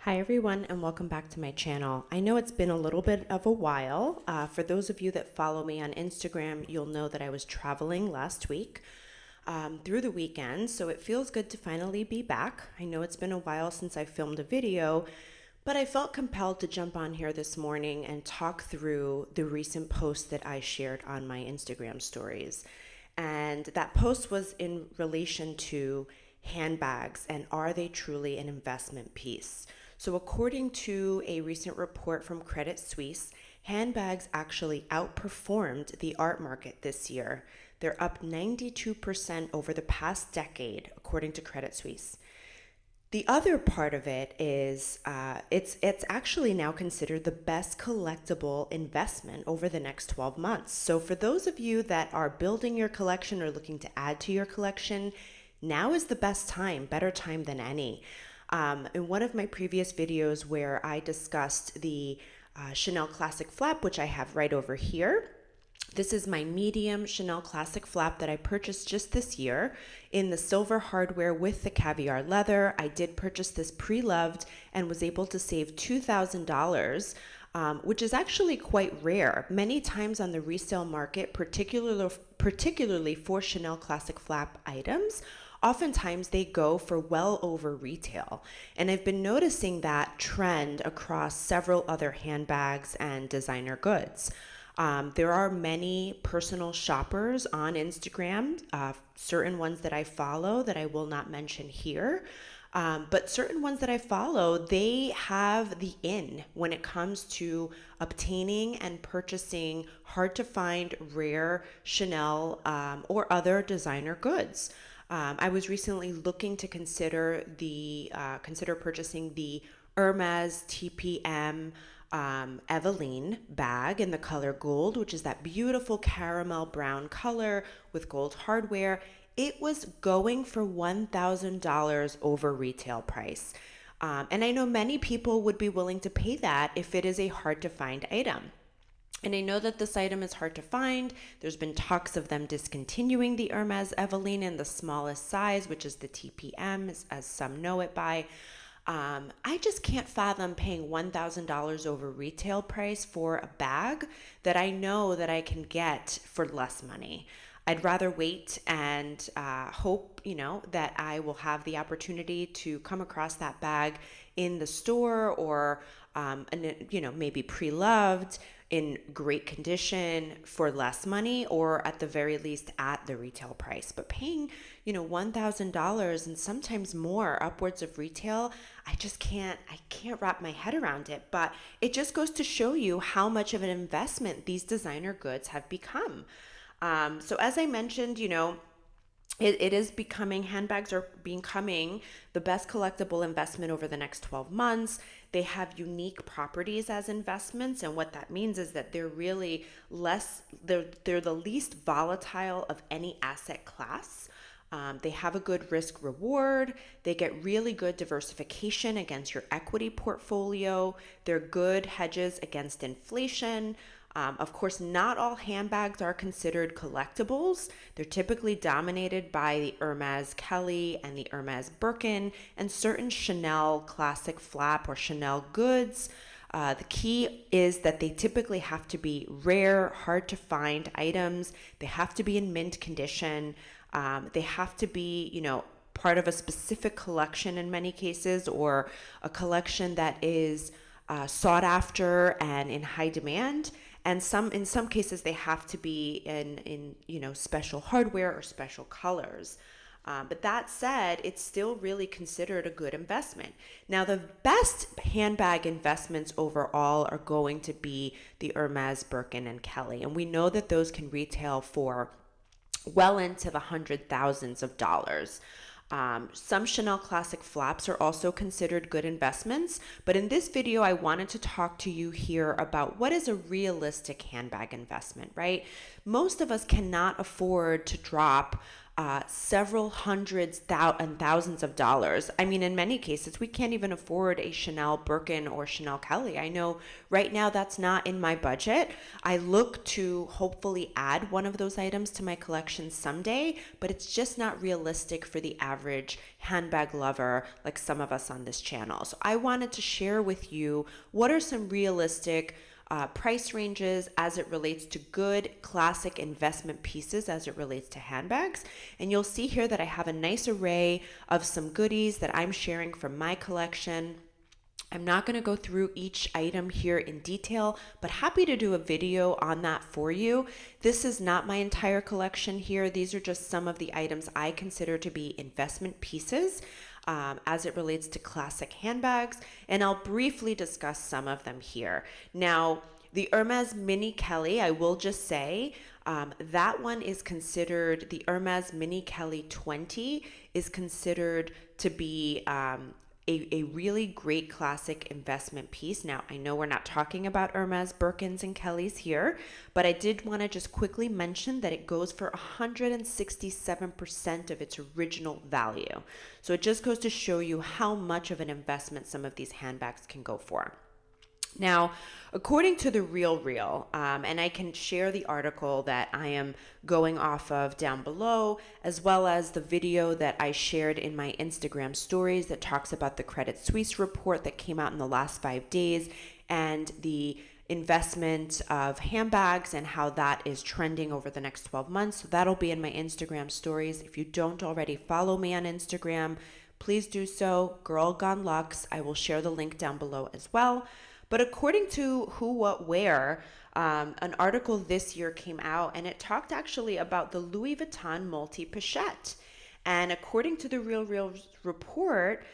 Hi everyone and welcome back to my channel. I know it's been a little bit of a while. For those of you that follow me on Instagram, you'll know that I was traveling last week through the weekend, so it feels good to finally be back. I know it's been a while since I filmed a video, but I felt compelled to jump on here this morning and talk through the recent post that I shared on my Instagram stories. And that post was in relation to handbags and are they truly an investment piece? So according to a recent report from Credit Suisse, handbags actually outperformed the art market this year. They're up 92% over the past decade, according to Credit Suisse. The other part of it is it's actually now considered the best collectible investment over the next 12 months. So for those of you that are building your collection or looking to add to your collection, now is the best time, better time than any. In one of my previous videos where I discussed the Chanel Classic Flap, which I have right over here, this is my medium Chanel Classic Flap that I purchased just this year in the silver hardware with the caviar leather. I did purchase this pre-loved and was able to save $2,000, which is actually quite rare. Many times on the resale market, particularly for Chanel Classic Flap items, oftentimes they go for well over retail. And I've been noticing that trend across several other handbags and designer goods. There are many personal shoppers on Instagram, certain ones that I follow that I will not mention here. But certain ones that I follow, they have the in when it comes to obtaining and purchasing hard to find rare Chanel or other designer goods. I was recently looking to consider purchasing the Hermes TPM Evelyne bag in the color gold, which is that beautiful caramel brown color with gold hardware. It was going for $1,000 over retail price. And I know many people would be willing to pay that if it is a hard to find item. And I know that this item is hard to find. There's been talks of them discontinuing the Hermes Evelyne in the smallest size, which is the TPM, as some know it by. I just can't fathom paying $1,000 over retail price for a bag that I know that I can get for less money. I'd rather wait and hope, that I will have the opportunity to come across that bag in the store or, maybe pre-loved in great condition for less money, or at the very least at the retail price. But paying, $1,000 and sometimes more upwards of retail, I can't wrap my head around it. But it just goes to show you how much of an investment these designer goods have become. So as I mentioned, handbags are becoming the best collectible investment over the next 12 months. They have unique properties as investments. And what that means is that they're really they're the least volatile of any asset class. They have a good risk reward. They get really good diversification against your equity portfolio. They're good hedges against inflation. Of course, not all handbags are considered collectibles. They're typically dominated by the Hermes Kelly and the Hermes Birkin and certain Chanel Classic Flap or Chanel goods. The key is that they typically have to be rare, hard to find items. They have to be in mint condition. They have to be, part of a specific collection in many cases, or a collection that is sought after and in high demand. And in some cases, they have to be in special hardware or special colors. But that said, it's still really considered a good investment. Now, the best handbag investments overall are going to be the Hermes, Birkin, and Kelly. And we know that those can retail for well into the hundred thousands of dollars. Some Chanel Classic Flaps are also considered good investments, but in this video, I wanted to talk to you here about what is a realistic handbag investment, right? Most of us cannot afford to drop several hundreds and thousands of dollars. I mean, in many cases, we can't even afford a Chanel Birkin or Chanel Kelly. I know right now that's not in my budget. I look to hopefully add one of those items to my collection someday, but it's just not realistic for the average handbag lover like some of us on this channel. So I wanted to share with you what are some realistic price ranges as it relates to good classic investment pieces as it relates to handbags. And you'll see here that I have a nice array of some goodies that I'm sharing from my collection. I'm not going to go through each item here in detail, but happy to do a video on that for you. This is not my entire collection here. These are just some of the items I consider to be investment pieces as it relates to classic handbags, and I'll briefly discuss some of them here. Now, the Hermes Mini Kelly, I will just say, that one is considered, the Hermes Mini Kelly 20 is considered to be a really great classic investment piece. Now, I know we're not talking about Hermes Birkins and Kellys here, but I did want to just quickly mention that it goes for 167% of its original value. So it just goes to show you how much of an investment some of these handbags can go for. Now, according to the Real, and I can share the article that I am going off of down below, as well as the video that I shared in my Instagram stories that talks about the Credit Suisse report that came out in the last 5 days and the investment of handbags and how that is trending over the next 12 months. So that'll be in my Instagram stories. If you don't already follow me on Instagram, please do so. GirlGoneLux. I will share the link down below as well. But according to Who What Wear, an article this year came out and it talked actually about the Louis Vuitton multi-pochette. And according to the Real report,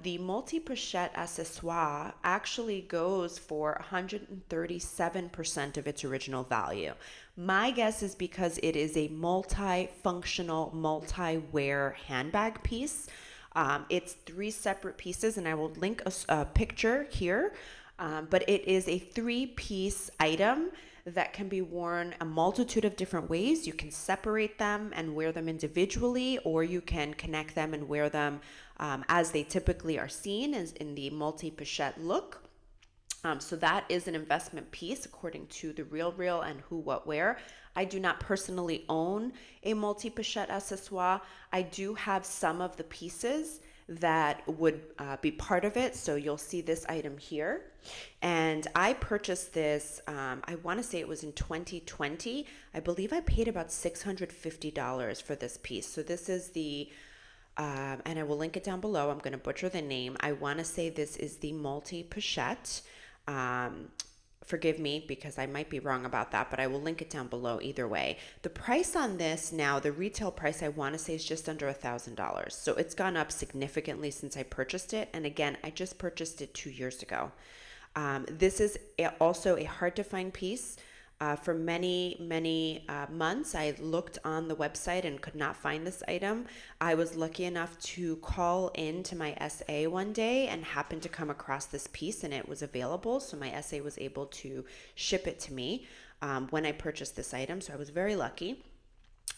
the multi-pochette accessoire actually goes for 137% of its original value. My guess is because it is a multi-functional, multi-wear handbag piece. It's 3 separate pieces, and I will link a picture here. But it is a 3-piece item that can be worn a multitude of different ways. You can separate them and wear them individually, or you can connect them and wear them as they typically are seen as in the multi-pochette look. So that is an investment piece according to the Real and Who What Wear. I do not personally own a multi-pochette accessoire. I do have some of the pieces that would be part of it. So you'll see this item here. And I purchased this, I want to say it was in 2020. I believe I paid about $650 for this piece. So this is the, and I will link it down below. I'm going to butcher the name. I want to say this is the multi-pochette. Forgive me because I might be wrong about that, but I will link it down below either way. The price on this now, the retail price I want to say is just under $1,000. So it's gone up significantly since I purchased it. And again, I just purchased it 2 years ago. This is also a hard to find piece. For many months, I looked on the website and could not find this item. I was lucky enough to call in to my SA one day and happened to come across this piece, and it was available. So my SA was able to ship it to me when I purchased this item. So I was very lucky.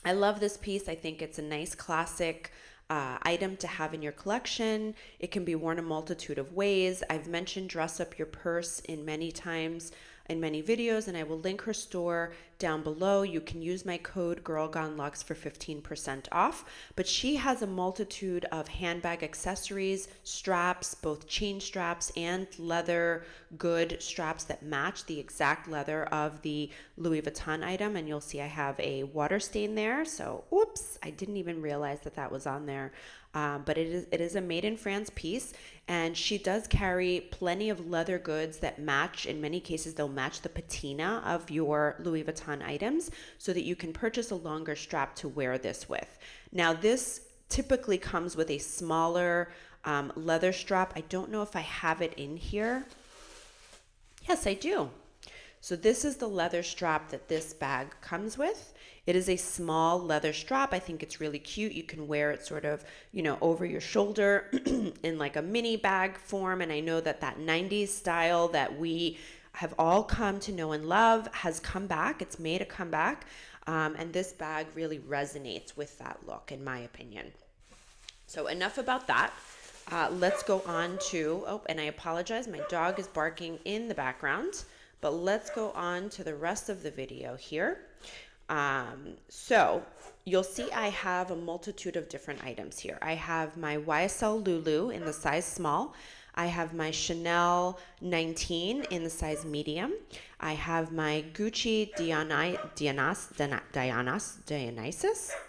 I love this piece. I think it's a nice classic item to have in your collection. It can be worn a multitude of ways. I've mentioned dress up your purse in many times in many videos, and I will link her store down below. You can use my code GirlGoneLux for 15% off, but she has a multitude of handbag accessories, straps, both chain straps and leather good straps that match the exact leather of the Louis Vuitton item. And you'll see I have a water stain there. So, oops, I didn't even realize that was on there. But it is a made in France piece, and she does carry plenty of leather goods that match. In many cases, they'll match the patina of your Louis Vuitton items so that you can purchase a longer strap to wear this with. Now, this typically comes with a smaller leather strap. I don't know if I have it in here. Yes, I do. So this is the leather strap that this bag comes with. It is a small leather strap. I think it's really cute. You can wear it sort of, over your shoulder in like a mini bag form. And I know that 90s style that we have all come to know and love has come back. It's made a comeback. And this bag really resonates with that look, in my opinion. So enough about that. Let's go on to, oh, and I apologize, my dog is barking in the background, but let's go on to the rest of the video here. So you'll see I have a multitude of different items here. I have my YSL Lulu in the size small. I have my Chanel 19 in the size medium. I have my Gucci Dionysus.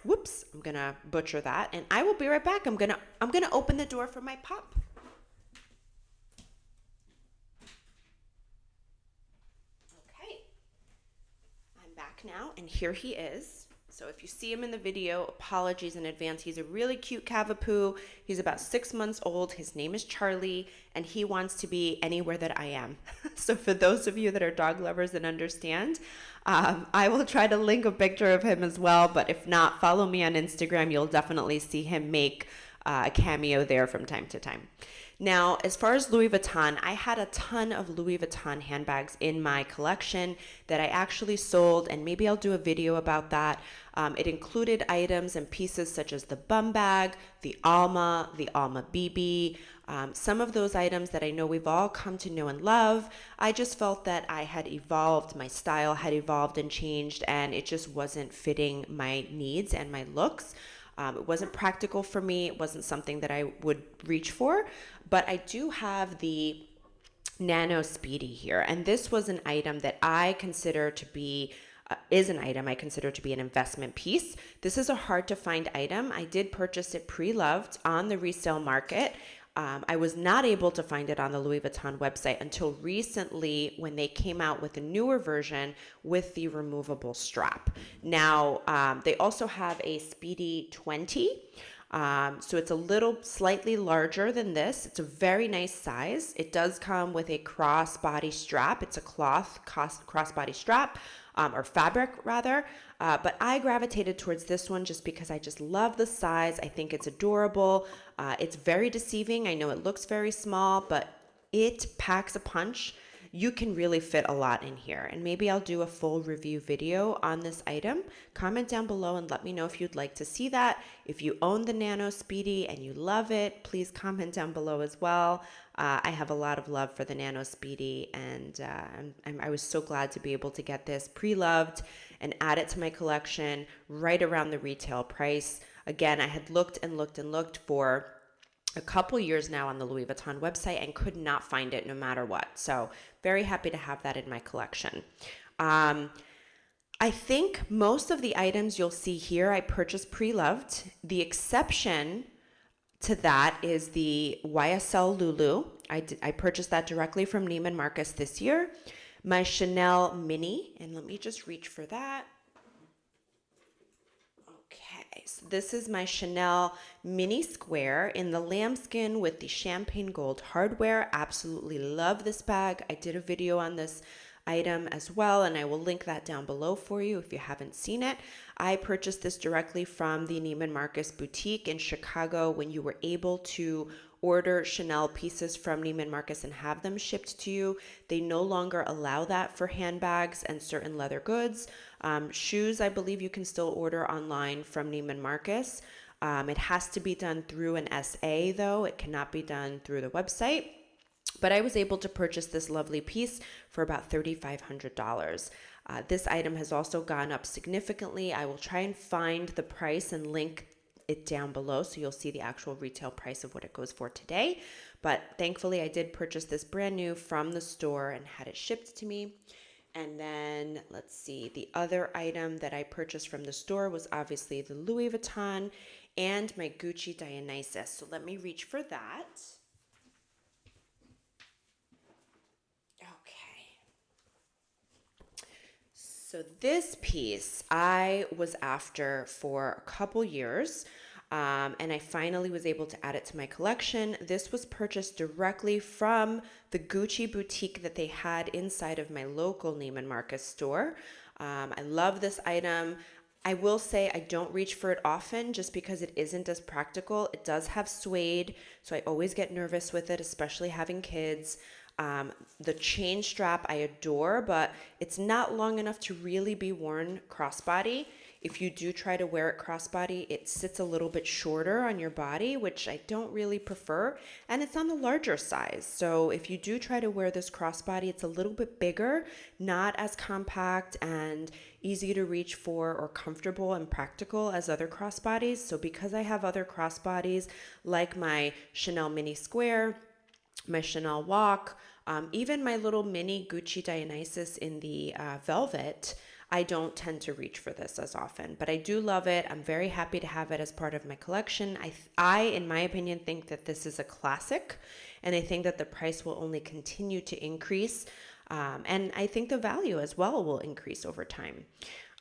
Whoops, I'm gonna butcher that, and I will be right back. I'm gonna open the door for my pup. Okay, I'm back now, and here he is. So if you see him in the video, apologies in advance. He's a really cute Cavapoo. He's about 6 months old. His name is Charlie, and he wants to be anywhere that I am. So for those of you that are dog lovers and understand, I will try to link a picture of him as well. But if not, follow me on Instagram. You'll definitely see him make a cameo there from time to time. Now, as far as Louis Vuitton, I had a ton of Louis Vuitton handbags in my collection that I actually sold, and maybe I'll do a video about that. It included items and pieces such as the bum bag, the Alma BB, some of those items that I know we've all come to know and love. I just felt that I had evolved, my style had evolved and changed, and it just wasn't fitting my needs and my looks. It wasn't practical for me. It wasn't something that I would reach for, but I do have the Nano Speedy here. And this was an item that I consider to be, is an item I consider to be an investment piece. This is a hard to find item. I did purchase it pre-loved on the resale market. I was not able to find it on the Louis Vuitton website until recently when they came out with a newer version with the removable strap. Now, they also have a Speedy 20. So it's a little slightly larger than this. It's a very nice size. It does come with a crossbody strap. It's a cloth crossbody strap, or fabric rather. But I gravitated towards this one just because I just love the size. I think it's adorable. It's very deceiving. I know it looks very small, but it packs a punch. You can really fit a lot in here. And maybe I'll do a full review video on this item. Comment down below and let me know if you'd like to see that. If you own the Nano Speedy and you love it, please comment down below as well. I have a lot of love for the Nano Speedy, and I was so glad to be able to get this pre-loved and add it to my collection right around the retail price. Again, I had looked and looked and looked for a couple years now on the Louis Vuitton website and could not find it no matter what. So very happy to have that in my collection. I think most of the items you'll see here I purchased pre-loved. The exception to that is the YSL Lulu. I purchased that directly from Neiman Marcus this year. My Chanel Mini, and let me just reach for that. Okay, so this is my Chanel Mini Square in the lambskin with the champagne gold hardware. Absolutely love this bag. I did a video on this item as well, and I will link that down below for you if you haven't seen it. I purchased this directly from the Neiman Marcus boutique in Chicago when you were able to order Chanel pieces from Neiman Marcus and have them shipped to you. They no longer allow that for handbags and certain leather goods. Shoes, I believe you can still order online from Neiman Marcus. It has to be done through an SA though. It cannot be done through the website. But I was able to purchase this lovely piece for about $3,500. This item has also gone up significantly. I will try and find the price and link it down below so you'll see the actual retail price of what it goes for today. But thankfully I did purchase this brand new from the store and had it shipped to me. And then let's see, the other item that I purchased from the store was obviously the Louis Vuitton and my Gucci Dionysus. So let me reach for that. So this piece I was after for a couple years, and I finally was able to add it to my collection. This was purchased directly from the Gucci boutique that they had inside of my local Neiman Marcus store. I love this item. I will say I don't reach for it often just because it isn't as practical. It does have suede, so I always get nervous with it, especially having kids. The chain strap I adore, but it's not long enough to really be worn crossbody. If you do try to wear it crossbody, it sits a little bit shorter on your body, which I don't really prefer, and it's on the larger size. So if you do try to wear this crossbody, it's a little bit bigger, not as compact and easy to reach for or comfortable and practical as other crossbodies. So because I have other crossbodies like my Chanel Mini Square, my Chanel Walk, even my little mini Gucci Dionysus in the velvet, I don't tend to reach for this as often, but I do love it. I'm very happy to have it as part of my collection. In my opinion, think that this is a classic, and I think that the price will only continue to increase. And I think the value as well will increase over time.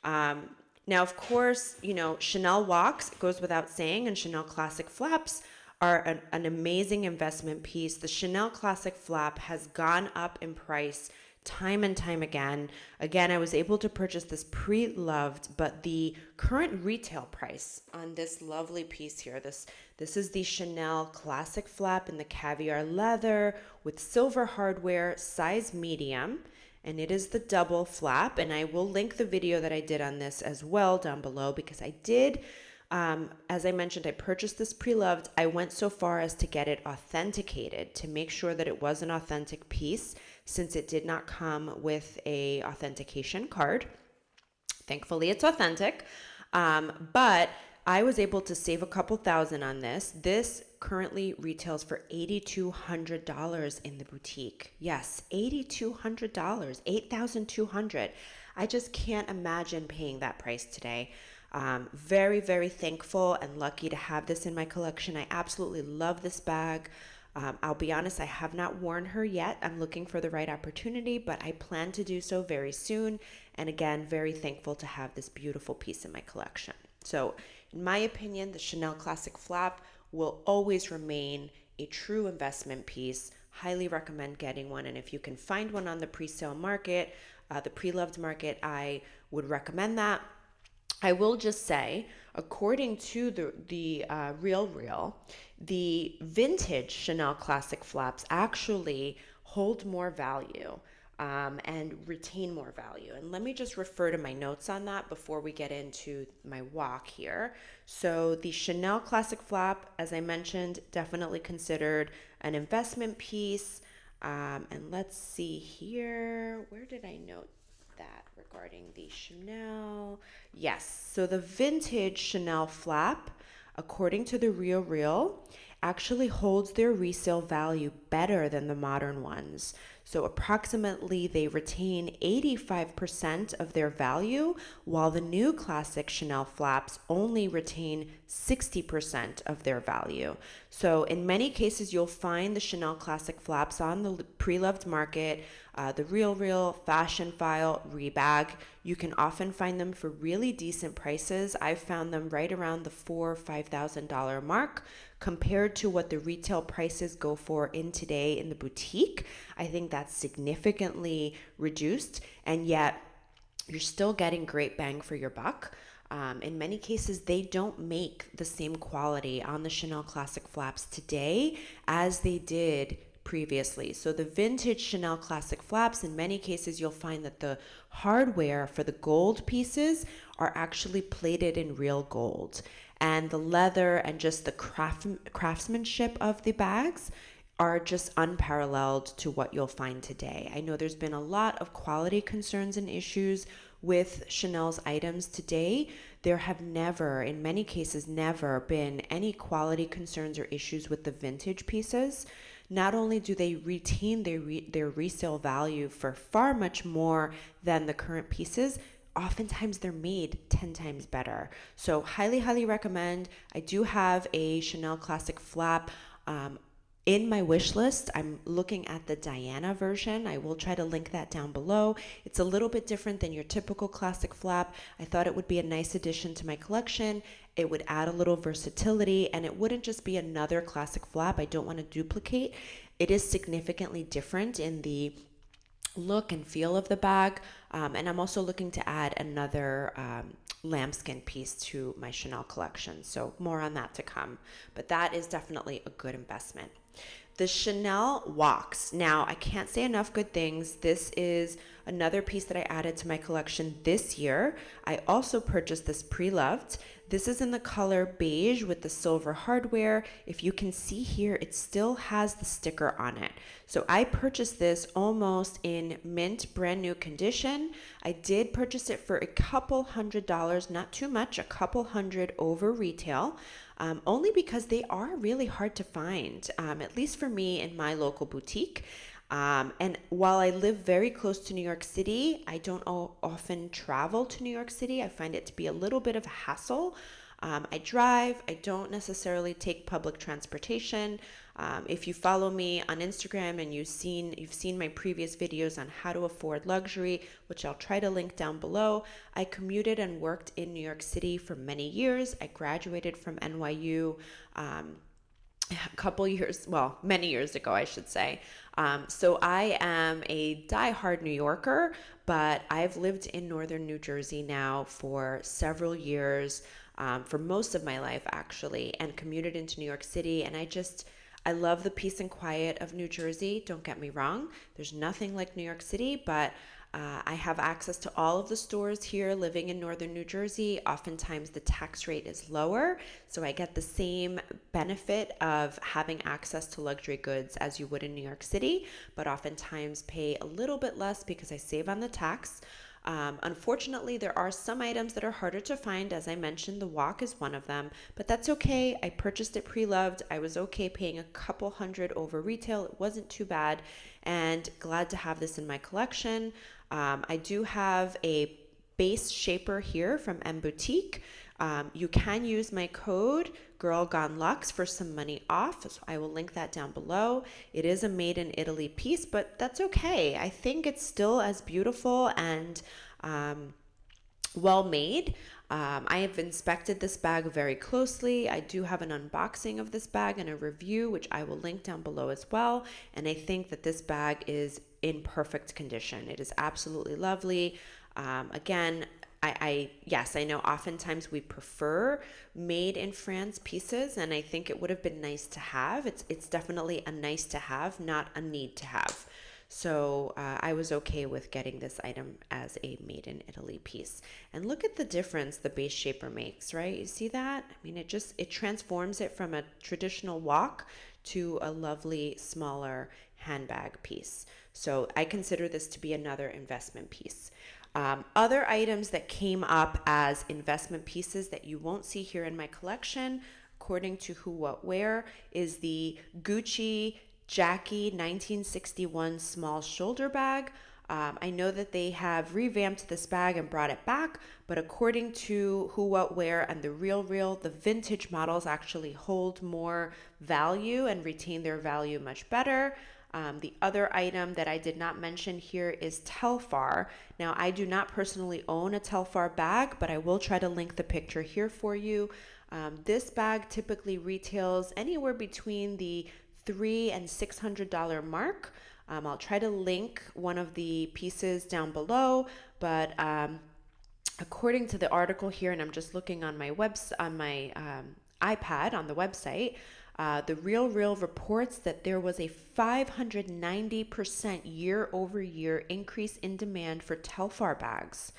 Now, of course, Chanel Walks goes without saying, and Chanel Classic Flaps are an amazing investment piece. The Chanel Classic Flap has gone up in price time and time again. Again, I was able to purchase this pre-loved, but the current retail price on this lovely piece here, this is the Chanel Classic Flap in the caviar leather with silver hardware, size medium, and it is the double flap. And I will link the video that I did on this as well down below, because I did, as I mentioned, I purchased this pre-loved. I went so far as to get it authenticated to make sure that it was an authentic piece, since it did not come with a authentication card. Thankfully, it's authentic. But I was able to save a couple thousand on this. This currently retails for $8,200 in the boutique. Yes, $8,200, $8,200. I just can't imagine paying that price today. Very, very thankful and lucky to have this in my collection. I absolutely love this bag. I'll be honest, I have not worn her yet. I'm looking for the right opportunity, but I plan to do so very soon. And again, very thankful to have this beautiful piece in my collection. So in my opinion, the Chanel Classic Flap will always remain a true investment piece. Highly recommend getting one. And if you can find one on the pre-sale market, the pre-loved market, I would recommend that. I will just say, according to the RealReal, the vintage Chanel Classic Flaps actually hold more value and retain more value. And let me just refer to my notes on that before we get into my walk here. So the Chanel Classic Flap, as I mentioned, definitely considered an investment piece. And let's see here. Where did I note that regarding the Chanel? Yes, so the vintage Chanel Flap, according to the RealReal, actually holds their resale value better than the modern ones. So approximately they retain 85% of their value, while the new classic Chanel flaps only retain 60% of their value. So in many cases, you'll find the Chanel classic flaps on the pre-loved market, the RealReal, Fashion File, Rebag. You can often find them for really decent prices. I've found them right around the $4,000 or $5,000 mark compared to what the retail prices go for in today in the boutique. I think that's significantly reduced, and yet you're still getting great bang for your buck. In many cases, they don't make the same quality on the Chanel Classic Flaps today as they did previously. So the vintage Chanel Classic Flaps, in many cases, you'll find that the hardware for the gold pieces are actually plated in real gold. And the leather and just the craftsmanship of the bags are just unparalleled to what you'll find today. I know there's been a lot of quality concerns and issues with Chanel's items today. There have never, in many cases, never been any quality concerns or issues with the vintage pieces. Not only do they retain their resale value for far much more than the current pieces, oftentimes they're made 10 times better. So highly, highly recommend. I do have a Chanel Classic Flap in my wish list. I'm looking at the Diana version. I will try to link that down below. It's a little bit different than your typical classic flap. I thought it would be a nice addition to my collection. It would add a little versatility, and it wouldn't just be another classic flap. I don't want to duplicate. It is significantly different in the look and feel of the bag, and I'm also looking to add another lambskin piece to my Chanel collection, so more on that to come, but that is definitely a good investment. The Chanel Walks. Now, I can't say enough good things. This is another piece that I added to my collection this year. I also purchased this pre-loved. This is in the color beige with the silver hardware. If you can see here, it still has the sticker on it. So I purchased this almost in mint brand new condition. I did purchase it for a couple $100s, not too much, a couple hundred over retail. Only because they are really hard to find, at least for me in my local boutique. And while I live very close to New York City, I don't often travel to New York City. I find it to be a little bit of a hassle. I drive. I don't necessarily take public transportation. If you follow me on Instagram and you've seen my previous videos on how to afford luxury, which I'll try to link down below, I commuted and worked in New York City for many years. I graduated from NYU many years ago, I should say. So I am a diehard New Yorker, but I've lived in northern New Jersey now for several years, for most of my life actually, and commuted into New York City. And I love the peace and quiet of New Jersey. Don't get me wrong. There's nothing like New York City, but I have access to all of the stores here living in northern New Jersey. Oftentimes the tax rate is lower, so I get the same benefit of having access to luxury goods as you would in New York City, but oftentimes pay a little bit less because I save on the tax. Unfortunately, there are some items that are harder to find. As I mentioned, the walk is one of them, but that's okay. I purchased it pre-loved. I was okay paying a couple hundred over retail. It wasn't too bad, and glad to have this in my collection. I do have a base shaper here from MBoutique. You can use my code GirlGoneLux for some money off, so I will link that down below. It is a made in Italy piece, but that's okay. I think it's still as beautiful and well made. I have inspected this bag very closely. I do have an unboxing of this bag and a review, which I will link down below as well. And I think that this bag is in perfect condition. It is absolutely lovely. Again, yes, I know oftentimes we prefer made in France pieces, and I think it would have been nice to have. It's definitely a nice to have, not a need to have. So I was okay with getting this item as a made in Italy piece. And look at the difference the base shaper makes, right? You see that? I mean, it transforms it from a traditional walk to a lovely smaller handbag piece. So I consider this to be another investment piece. Other items that came up as investment pieces that you won't see here in my collection, according to Who What Wear, is the Gucci Jackie 1961 small shoulder bag. I know that they have revamped this bag and brought it back, but according to Who What Wear and the Real, the vintage models actually hold more value and retain their value much better. The other item that I did not mention here is Telfar. Now, I do not personally own a Telfar bag, but I will try to link the picture here for you. This bag typically retails anywhere between the $300 and $600 mark. I'll try to link one of the pieces down below, but according to the article here, and I'm just looking on my iPad on the website, the Real reports that there was a 590% year-over-year increase in demand for Telfar bags.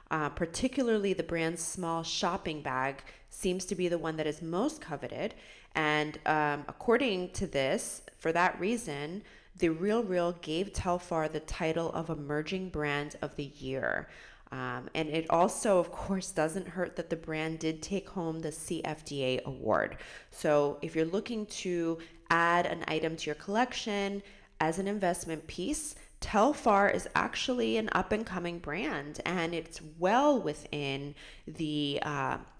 Particularly the brand's small shopping bag seems to be the one that is most coveted. And according to this, for that reason, the Real gave Telfar the title of Emerging Brand of the Year. And it also, of course, doesn't hurt that the brand did take home the CFDA award. So if you're looking to add an item to your collection as an investment piece, Telfar is actually an up-and-coming brand, and it's well within the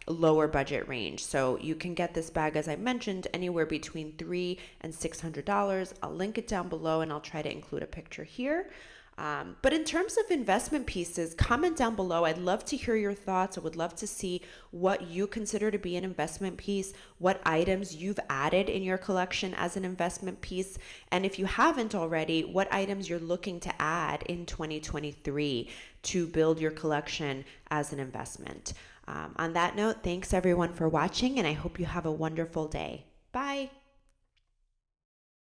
lower budget range. So you can get this bag, as I mentioned, anywhere between $300 and $600. I'll link it down below, and I'll try to include a picture here. But in terms of investment pieces, comment down below. I'd love to hear your thoughts. I would love to see what you consider to be an investment piece, what items you've added in your collection as an investment piece, and if you haven't already, what items you're looking to add in 2023 to build your collection as an investment. On that note, thanks everyone for watching, and I hope you have a wonderful day. Bye.